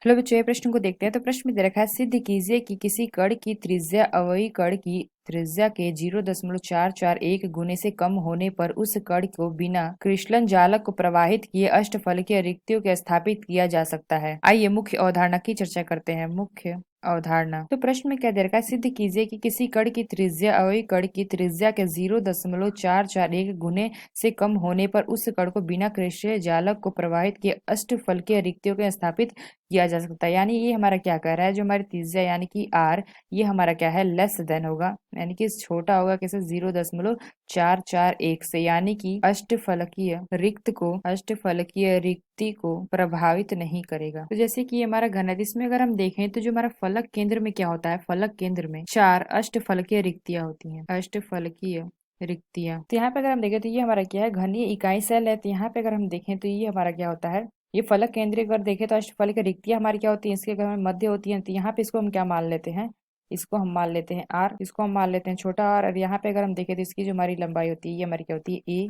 Hello बच्चों, ये प्रश्न को देखते हैं। तो प्रश्न में दे रखा है, सिद्ध कीजिए कि किसी कण की त्रिज्या अवयवी कण की त्रिज्या के 0.441 गुने से कम होने पर उस कण को बिना क्रिस्टलन जालक को प्रवाहित किए अष्टफलकीय रिक्तियों के स्थापित किया जा सकता है। आइए मुख्य अवधारणा की चर्चा करते हैं। मुख्य अवधारणा। तो प्रश्न में क्या दे रखा है, सिद्ध कीजिए कि किसी कण की त्रिज्या अवयवी कण की त्रिज्या के 0.441 गुने से कम होने पर उस कण को बिना क्रिस्टलीय जालक को प्रवाहित किए अष्टफलकीय रिक्तियों के स्थापित किया जा सकता है। यानी ये हमारा क्या कह रहा है, जो हमारी त्रिज्या यानी कि आर, ये हमारा क्या है, लेस देन होगा, यानी कि छोटा होगा किसे, 0.441 से, यानी कि अष्टफलकीय रिक्ति को प्रभावित नहीं करेगा। तो जैसे कि हमारा घन है, इसमें अगर हम देखें तो जो हमारा फलक केंद्र में क्या होता है, फलक केंद्र में 4 अष्टफलकीय रिक्तियां होती हैं, अष्टफलकीय रिक्तियां। तो यहाँ पे अगर हम देखें तो ये हमारा क्या है, घनीय इकाई सेल है। तो यहाँ पे अगर हम देखें तो ये हमारा क्या होता है, ये फलक केंद्रीय अगर देखें तो अष्टफलकीय रिक्तियां हमारी क्या होती है, इसके अगर मध्य होती है। तो यहाँ पे इसको हम क्या मान लेते हैं, इसको हम मान लेते हैं आर, इसको हम मान लेते हैं छोटा आर। और यहाँ पे अगर हम देखें तो इसकी जो हमारी लंबाई होती है, ये हमारी क्या होती है, ए।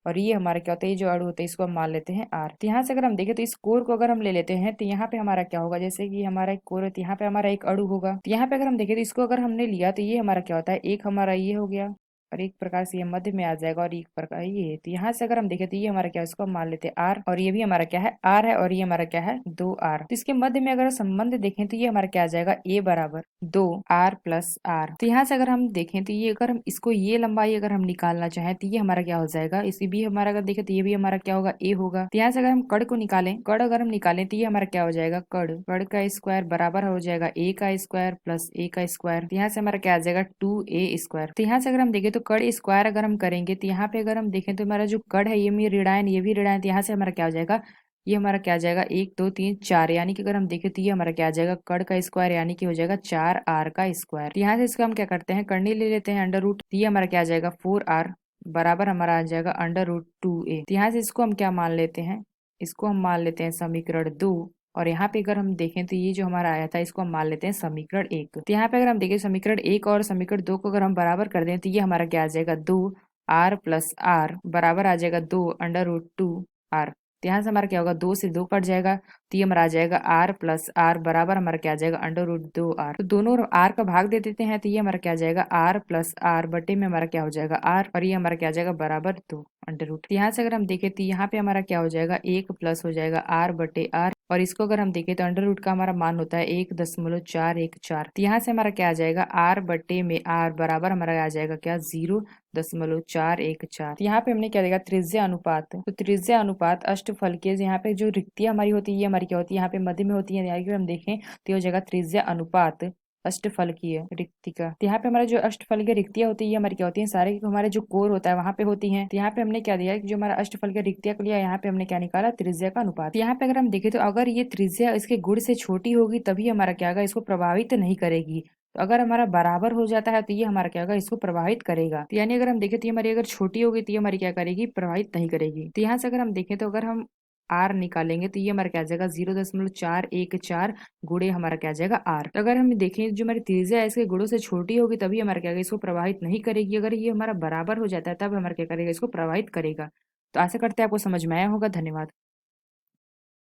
और ये हमारा क्या होता है, ये जो अणु होता है इसको हम मान लेते हैं आर। तो यहाँ से अगर हम देखें तो इस कोर को अगर हम ले लेते हैं तो यहाँ पे हमारा क्या होगा, जैसे कि हमारा एक कोर है तो यहाँ पे हमारा एक अणु होगा। तो यहाँ पे अगर हम देखें तो इसको अगर हमने लिया तो ये हमारा क्या होता है, एक हमारा ये हो गया और एक प्रकार से ये मध्य में आ जाएगा और एक प्रकार ये है। तो यहाँ से अगर हम देखें तो ये हमारा क्या है, इसको हम मान लेते हैं आर, और ये भी हमारा क्या है, आर है, और ये हमारा क्या है, 2 आर। तो इसके मध्य में अगर संबंध देखें तो ये हमारा क्या आ जाएगा, ए बराबर 2 r+r। तो यहाँ से अगर हम देखें तो ये अगर हम इसको ये लंबाई अगर हम निकालना चाहें तो ये हमारा क्या हो जाएगा, इसी भी हमारा अगर देखें तो ये भी हमारा क्या होगा, ए होगा। तो यहाँ से अगर हम कड़ को निकालें, कड़ अगर हम निकालें तो ये हमारा क्या हो जाएगा, कड़, कड़ का स्क्वायर बराबर हो जाएगा ए का स्क्वायर प्लस ए का स्क्वायर। तो यहाँ से हमारा क्या आ जाएगा, 2a²। तो यहाँ से अगर हम देखें तो कड़ स्क्वायर अगर हम करेंगे तो यहाँ पे अगर हम देखें तो हमारा जो कड़ है ये भी ऋणायन, ये भी ऋणायन। तो यहाँ से हमारा क्या हो जाएगा, ये हमारा क्या आ जाएगा, 1 2 3 4, यानी कि अगर हम देखें तो ये हमारा क्या आ जाएगा, कड़ का स्क्वायर, यानी कि हो जाएगा 4r का स्क्वायर। तो यहाँ से इसका हम क्या करते हैं, करनी ले लेते हैं अंडर रूट। ये हमारा क्या आ जाएगा, 4r बराबर हमारा आ जाएगा √2a। तो यहाँ से इसको हम क्या मान लेते हैं, इसको हम मान लेते हैं समीकरण 2। और यहाँ पे अगर हम देखें तो ये जो हमारा आया था इसको हम मान लेते हैं समीकरण 1। तो यहाँ पे अगर हम देखें समीकरण 1 और समीकरण 2 को अगर हम बराबर कर दें तो ये हमारा क्या आ जाएगा, 2r+r बराबर आ जाएगा 2√2r। तो यहाँ से हमारा क्या होगा, 2 से 2 कट जाएगा। तो ये हमारा आ जाएगा r+r बराबर हमारा क्या आ जाएगा, √2r। तो दोनों r का भाग दे देते हैं तो ये हमारा क्या आ जाएगा, r+r बटे में हमारा क्या हो जाएगा, r, और ये हमारा क्या आ जाएगा, बराबर 2 अंडर रूट। यहाँ से अगर हम देखें तो यहाँ पे हमारा क्या हो जाएगा, 1 प्लस हो जाएगा r/r, और इसको अगर हम देखें तो अंडर रूट का हमारा मान होता है 1.414। तो यहाँ से हमारा क्या आ जाएगा, r बटे में r बराबर हमारा आ जाएगा क्या, 0.414। यहाँ पे हमने क्या देखा, त्रिज्या अनुपात। तो त्रिज्या अनुपात अष्टफलकीय, यहाँ पे जो रिक्तियां हमारी होती है ये हमारी क्या होती है, यहाँ पे मध्य में होती है। अगर हम देखें तो ये हो जाएगा त्रिज्या अनुपात अष्टफलकीय रिक्तिका। तो यहाँ पे हमारा जो अष्टफलकीय रिक्तियां होती है ये हमारी क्या होती है, सारे हमारे जो कोर होता है वहां पे होती हैं। तो यहाँ पे हमने क्या दिया कि जो हमारा अष्टफलकीय रिक्तियां को लिया, यहाँ पे हमने क्या निकाला, त्रिज्या का अनुपात। तो यहाँ पे अगर हम देखें तो अगर ये त्रिज्या इसके गुण से छोटी होगी तभी हमारा क्या होगा, इसको प्रभावित नहीं करेगी। तो अगर हमारा बराबर हो जाता है तो ये हमारा क्या होगा, इसको प्रभावित करेगा। तो यानी अगर हम देखें तो ये हमारी अगर छोटी होगी तो ये हमारी क्या करेगी, प्रभावित नहीं करेगी। तो यहाँ से अगर हम देखें तो अगर हम आर निकालेंगे तो ये हमारा क्या आ जाएगा, 0.414 गुणे हमारा क्या आ जाएगा आर। तो अगर हम देखें जो हमारी त्रिज्या है इसके गुणों से छोटी होगी तभी हमारा क्या, इसको प्रभावित नहीं करेगी। अगर ये हमारा बराबर हो जाता है तब हमारा क्या करेगा, इसको प्रभावित करेगा। तो आशा करते हैं आपको समझ में आया होगा। धन्यवाद।